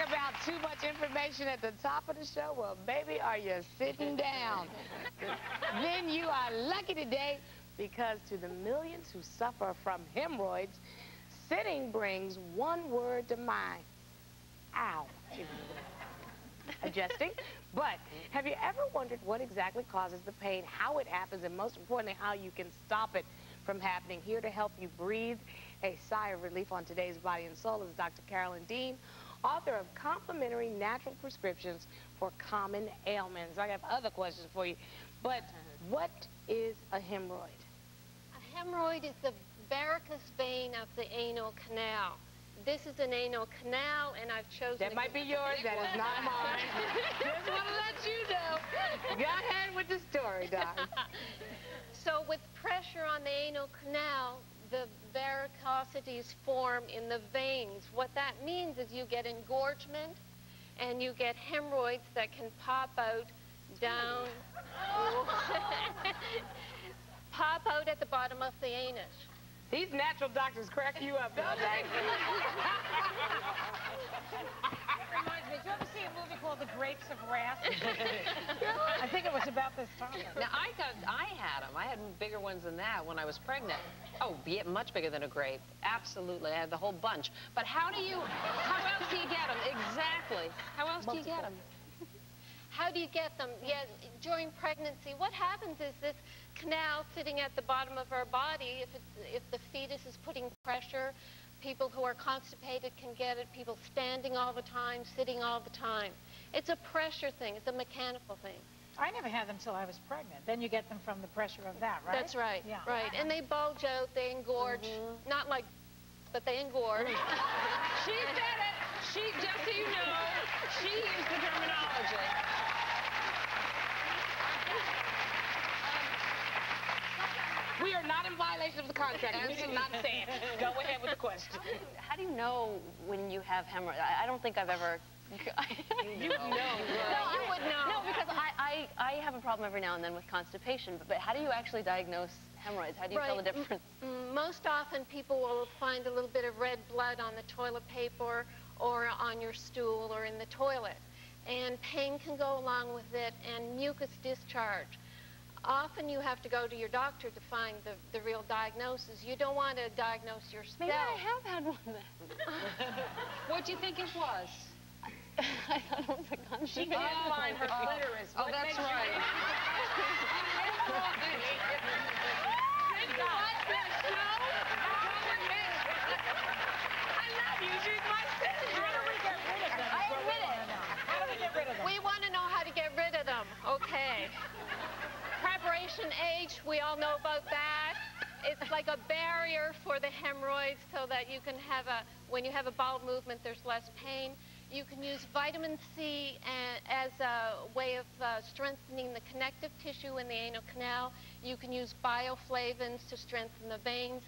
about too much information at the top of the show? Well, baby, are you sitting down? Then you are lucky today, because to the millions who suffer from hemorrhoids, sitting brings one word to mind. Ow. Adjusting. But have you ever wondered what exactly causes the pain, how it happens, and most importantly, how you can stop it from happening? Here to help you breathe a sigh of relief on today's Body and Soul is Dr. Carolyn, author of Complementary Natural Prescriptions for Common Ailments. I have other questions for you, but what is a hemorrhoid? A hemorrhoid is the varicose vein of the anal canal. This is an anal canal, and I've chosen... That might be yours, that is not mine. Just want to let you know. Go ahead with the story, Doc. So with pressure on the anal canal, the varicosities form in the veins. What that means is you get engorgement, and you get hemorrhoids that can pop out down... pop out at the bottom of the anus. These natural doctors crack you up, don't they? That reminds me, did you ever see a movie called The Grapes of Wrath? I think it was about this time. Now, I had them. I had bigger ones than that when I was pregnant. Oh, yeah, much bigger than a grape. Absolutely. I had the whole bunch. But how else do you get them? Exactly. How else do you get them? How do you get them? Yeah, during pregnancy, what happens is this canal sitting at the bottom of our body, if the fetus is putting pressure, people who are constipated can get it, people standing all the time, sitting all the time. It's a pressure thing. It's a mechanical thing. I never had them till I was pregnant. Then you get them from the pressure of that, right? That's right. Yeah. Right. And they bulge out, they engorge. Not like, but they engorge. She said it. Just so you know, she used the terminology. We are not in violation of the contract. We did not say it. Go ahead with the question. How do you know when you have hemorrhoids? I don't think I've ever... You know. No, you would know. No, because I have a problem every now and then with constipation, but how do you actually diagnose hemorrhoids? How do you tell the difference? Most often people will find a little bit of red blood on the toilet paper or on your stool or in the toilet. And pain can go along with it, and mucus discharge. Often you have to go to your doctor to find the real diagnosis. You don't want to diagnose yourself. Maybe I have had one then. What do you think it was? I thought it was a constipation. She can't find her clitoris. Oh, that's right. We want to know how to get rid of them. Okay. Preparation H, we all know about that. It's like a barrier for the hemorrhoids so that you can have when you have a bowel movement, there's less pain. You can use vitamin C as a way of strengthening the connective tissue in the anal canal. You can use bioflavins to strengthen the veins.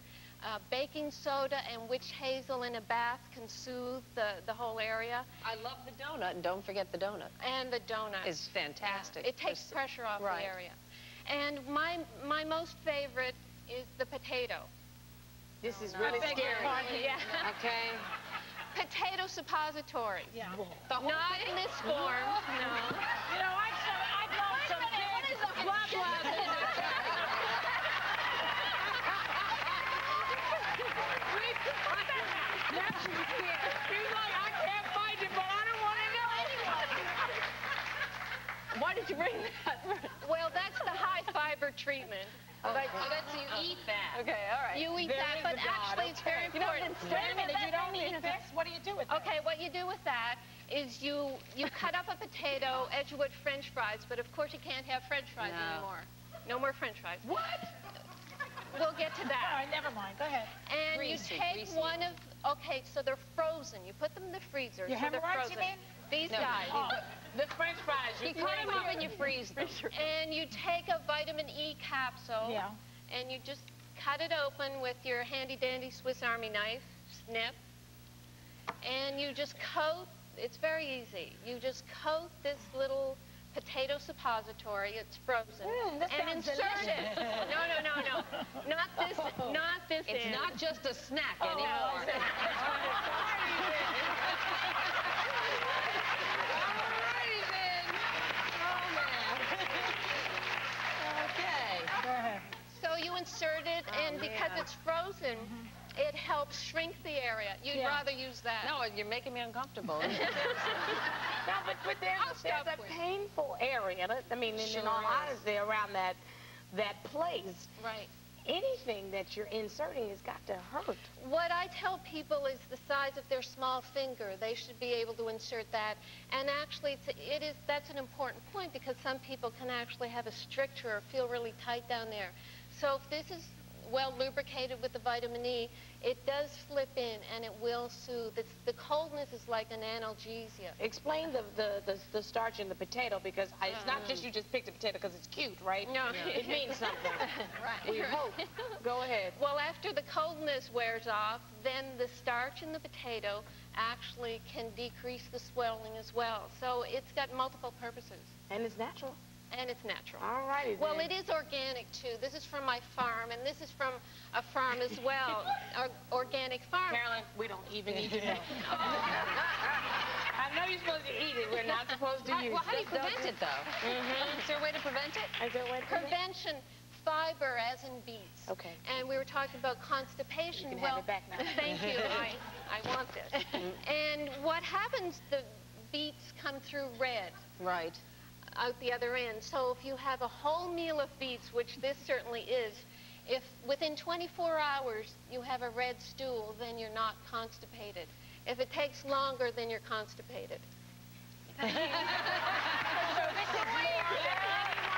Baking soda and witch hazel in a bath can soothe the whole area. I love the donut, and don't forget the donut. And the donut. Is fantastic. Yeah. It takes pressure off the area. And my most favorite is the potato. This is really scary. Yeah. Okay. Potato suppository. Yeah. Not in this form, no. You know, I've known some kids. Now she's scared. She's like, I can't find it, but I don't want to know anyway. Why did you bring that? Well, that's the high fiber treatment. That's you eat that. Okay, all right. You eat that, but actually it's very important. Wait a minute, you don't eat this? What do you do with that? Okay, what you do with that is you cut up a potato as you would French fries, but of course you can't have French fries anymore. No more French fries. What? We'll get to that. All right, never mind. Go ahead. And you take one of, okay, so they're frozen. You put them in the freezer. Your so they're hemorrhoids, frozen. you mean? These guys. The French fries. You cut them up and you freeze them. And you take a vitamin E capsule. Yeah. And you just cut it open with your handy-dandy Swiss Army knife, snip. And you just coat, it's very easy. You just coat this little potato suppository, it's frozen, and insert it. No. Not this It's end. not just a snack anymore. you insert it, and because it's frozen, it helps shrink the area. You'd rather use that. No, you're making me uncomfortable. No, but there's a painful area. I mean, in all honesty, around that place. Right. Anything that you're inserting has got to hurt. What I tell people is the size of their small finger. They should be able to insert that. And actually, that's an important point, because some people can actually have a stricture or feel really tight down there. So if this is well lubricated with the vitamin E, it does flip in and it will soothe. The coldness is like an analgesia. Explain the starch in the potato, because it's not just you just picked a potato because it's cute, right? No. It means something. Right. We hope. Go ahead. Well, after the coldness wears off, then the starch in the potato actually can decrease the swelling as well. So it's got multiple purposes. And it's natural. And it's natural. All righty. Well, it is organic, too. This is from my farm, and this is from a farm as well, organic farm. Carolyn, we don't even need to know. I know you're supposed to eat it. We're not supposed to use it. Well, how do you prevent it, though? Is there a way to prevent it? Is there a way to prevent it? Prevention, fiber, as in beets. Okay. And we were talking about constipation. You can have it back now. Thank you. I want this. And what happens, the beets come through red. Right. Out the other end. So if you have a whole meal of beets, which this certainly is, if within 24 hours you have a red stool, then you're not constipated. If it takes longer, then you're constipated. So this is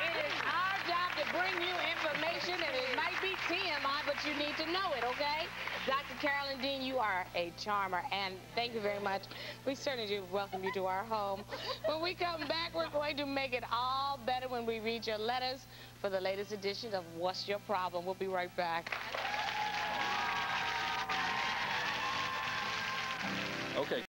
it is our job to bring you information, and it might be TMI, but you need to know it, okay? Dr. Carolyn Dean, you are a charmer, and thank you very much. We certainly do welcome you to our home. When we come back, we're going to make it all better when we read your letters for the latest edition of What's Your Problem? We'll be right back. Okay.